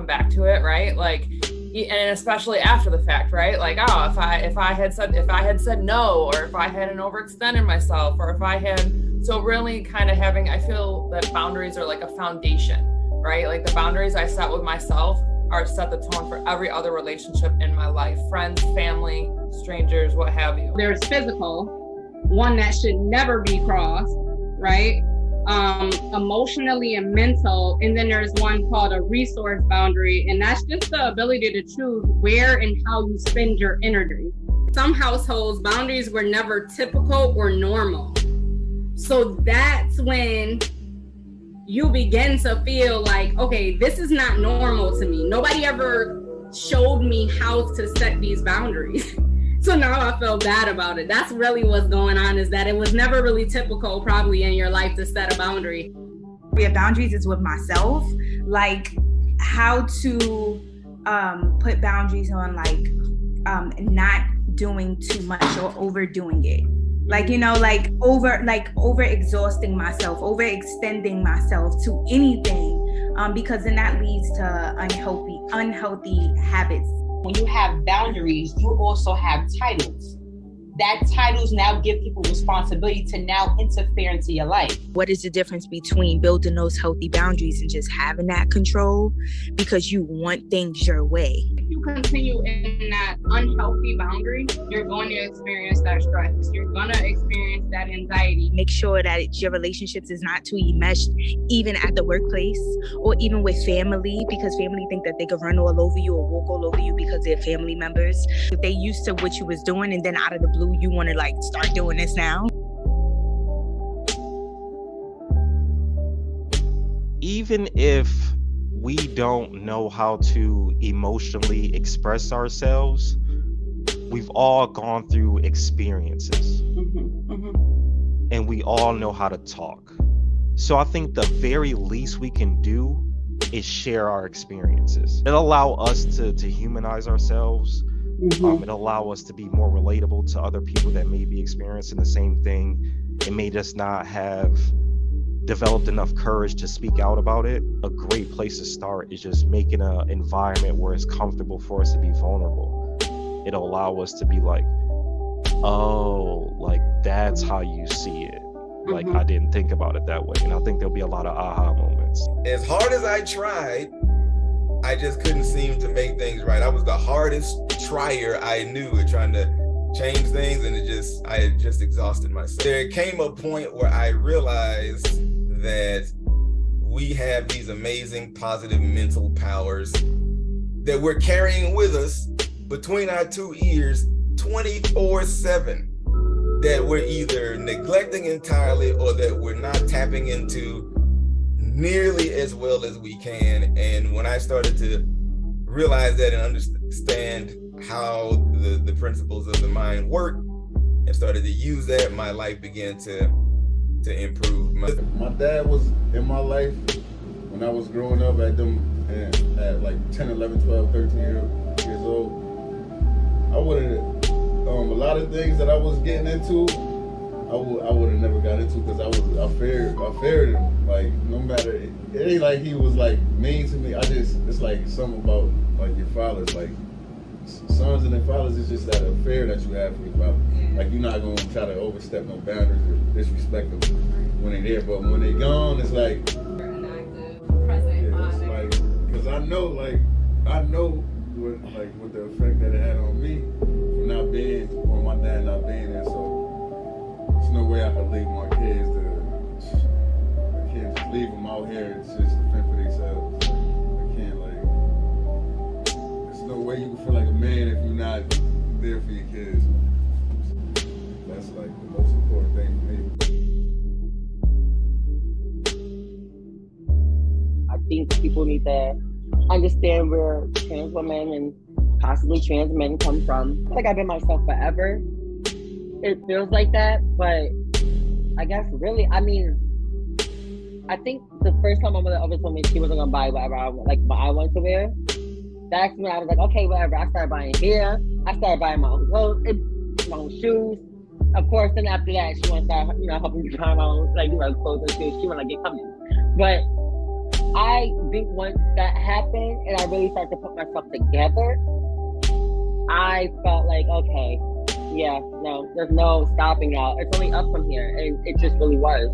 come back to it, right? Like, and especially after the fact, right? Like, oh, if I had said no, or if I hadn't overextended myself, or if I had, so really kind of having, I feel that boundaries are like a foundation, right? Like the boundaries I set with myself are set the tone for every other relationship in my life, friends, family, strangers, what have you. There's physical, one that should never be crossed, right? Emotionally and mental, and then there's one called a resource boundary, and that's just the ability to choose where and how you spend your energy. Some households, boundaries were never typical or normal, so that's when you begin to feel like, okay, this is not normal to me. Nobody ever showed me how to set these boundaries. So now I feel bad about it. That's really what's going on, is that it was never really typical probably in your life to set a boundary. We have boundaries is with myself, like how to put boundaries on, like not doing too much or overdoing it. Like, you know, like over exhausting myself, overextending myself to anything, because then that leads to unhealthy habits. When you have boundaries, you also have titles. That titles now give people responsibility to now interfere into your life. What is the difference between building those healthy boundaries and just having that control because you want things your way? If you continue in that unhealthy boundary, you're going to experience that stress. You're going to experience that anxiety. Make sure that your relationships is not too enmeshed, even at the workplace or even with family, because family think that they can run all over you or walk all over you because they're family members. If they used to what you was doing and then out of the blue, you want to like start doing this now. Even if we don't know how to emotionally express ourselves, we've all gone through experiences. And we all know how to talk. So I think the very least we can do is share our experiences. It'll allow us to humanize ourselves. It'll allow us to be more relatable to other people that may be experiencing the same thing. It may just not have developed enough courage to speak out about it. A great place to start is just making an environment where it's comfortable for us to be vulnerable. It'll allow us to be like, oh, like that's how you see it. Like I didn't think about it that way. And I think there'll be a lot of aha moments. As hard as I tried, I just couldn't seem to make things right. I was the hardest trier I knew at trying to change things, and I had just exhausted myself. There came a point where I realized that we have these amazing positive mental powers that we're carrying with us between our two ears 24/7, that we're either neglecting entirely or that we're not tapping into nearly as well as we can. And when I started to realize that and understand how the principles of the mind work and started to use that, my life began to improve. My dad was in my life when I was growing up at like 10, 11, 12, 13 years old. I would have, a lot of things that I was getting into, I would have never got into because I feared him. Like, no matter, it ain't like he was like mean to me. It's like something about like your fathers, like sons and their fathers, it's just that fear that you have for your father. Like, you're not gonna try to overstep no boundaries or disrespect them when they're there, but when they're gone, it's like, it's like, because I know what the effect that it had on me for not being, or my dad not being there. So there's no way I could leave my kids I can't just leave them out here and just fend for themselves. I can't, like, there's no way you can feel like a man if you're not there for your kids. That's like the most important thing for me. I think people need to understand where trans women and possibly trans men come from. I feel like I've been myself forever. It feels like that, but I guess really, I mean, I think the first time my mother ever told me she wasn't gonna buy whatever I wanted to wear, that's when I was like, okay, whatever. I started buying hair. I started buying my own clothes, my own shoes. Of course, then after that, she wanted to start, helping me buy my own, clothes and shoes. She wanted to get coming. But I think once that happened and I really started to put myself together, I felt like, okay, yeah, no, there's no stopping now. It's only up from here. And it just really was.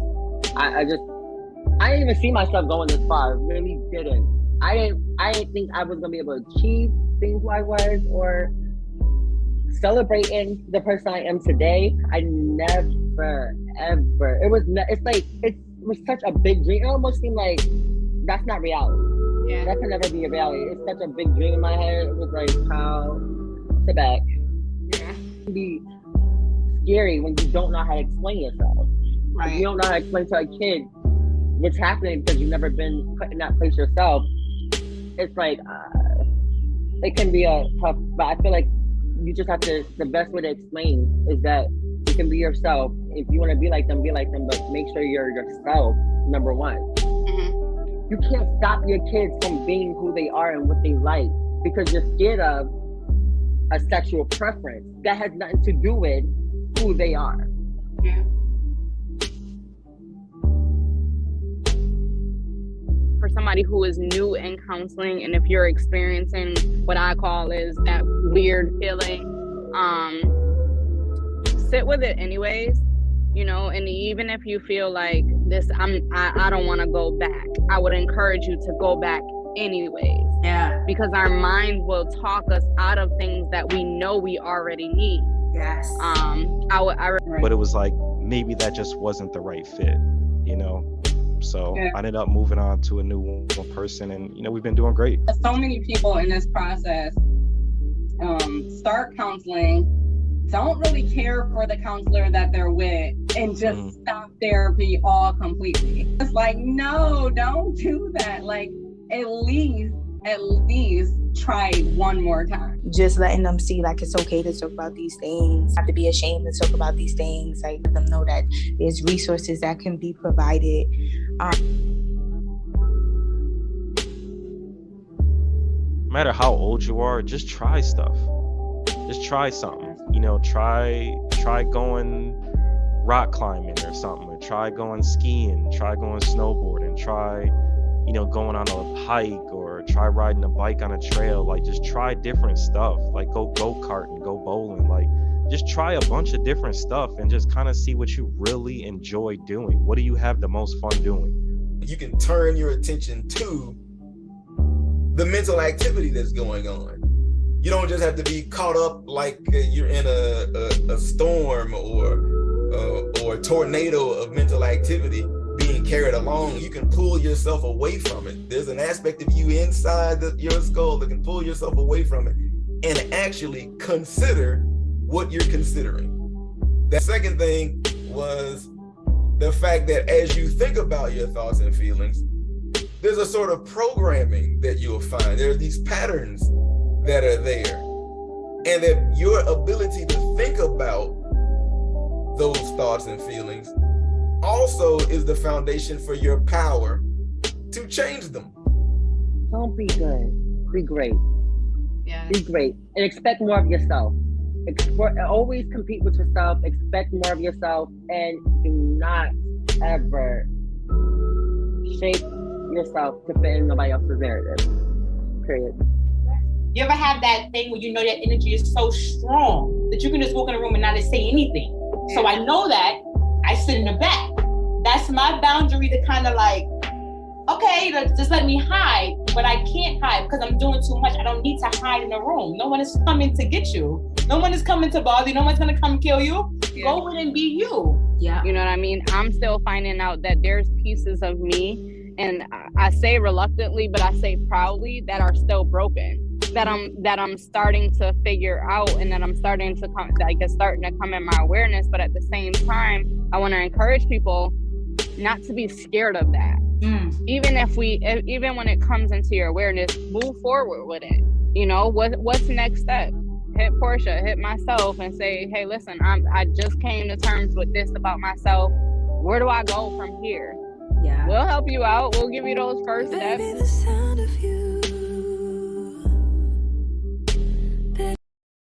I didn't even see myself going this far. Really didn't. I didn't think I was gonna be able to achieve things who I was or celebrating the person I am today. I never, ever. It was such a big dream. It almost seemed like that's not reality. Yeah. That can never be a reality. It's such a big dream in my head. It was like, how sit back. Yeah. It can be scary when you don't know how to explain yourself. Right. If you don't know how to explain to a kid what's happening because you've never been put in that place yourself, it's like it can be a tough, but I feel like you just have to, the best way to explain is that you can be yourself. If you want to be like them, but make sure you're yourself, number one. Mm-hmm. You can't stop your kids from being who they are and what they like because you're scared of a sexual preference that has nothing to do with who they are. Yeah. For somebody who is new in counseling, and if you're experiencing what I call is that weird feeling, sit with it anyways, you know, and even if you feel like this, I don't want to go back, I would encourage you to go back anyways. Yeah. Because our mind will talk us out of things that we know we already need. Yes. But it was like, maybe that just wasn't the right fit, you know? So yeah. I ended up moving on to a new person, and you know, we've been doing great. So many people in this process start counseling, don't really care for the counselor that they're with, and just stop therapy all completely. It's like, no, don't do that. Like, at least try one more time. Just letting them see like it's okay to talk about these things, not to be ashamed to talk about these things. Like, let them know that there's resources that can be provided. No matter how old you are, just try stuff. Just try something. You know, try going rock climbing or something, or try going skiing, try going snowboarding, try, you know, going on a hike, or try riding a bike on a trail. Like, just try different stuff. Like, go go-karting, go bowling. Like, just try a bunch of different stuff and just kind of see what you really enjoy doing. What do you have the most fun doing? You can turn your attention to the mental activity that's going on. You don't just have to be caught up like you're in a storm or a tornado of mental activity being carried along. You can pull yourself away from it. There's an aspect of you inside your skull that can pull yourself away from it and actually consider what you're considering. The second thing was the fact that as you think about your thoughts and feelings, there's a sort of programming that you'll find. There are these patterns that are there, and that your ability to think about those thoughts and feelings also is the foundation for your power to change them. Don't be good, be great. Yeah. Be great and expect more of yourself. Always compete with yourself, expect more of yourself, and do not ever shape yourself to fit in nobody else's narrative. Period. You ever have that thing where you know that energy is so strong that you can just walk in a room and not say anything? Yeah. So I know that I sit in the back. That's my boundary to kind of like, okay, just let me hide, but I can't hide because I'm doing too much. I don't need to hide in a room. No one is coming to get you. No one is coming to bother you. No one's gonna come kill you. Yeah. Go in and be you. Yeah. You know what I mean? I'm still finding out that there's pieces of me, and I say reluctantly, but I say proudly, that are still broken. That I'm starting to figure out, and that I'm starting to come, like it's starting to come in my awareness. But at the same time, I want to encourage people not to be scared of that. Even when it comes into your awareness, move forward with it. You know, what's next step? Hit Portia, hit myself, and say, hey, listen, I just came to terms with this about myself. Where do I go from here? Yeah, we'll help you out. We'll give you those first steps.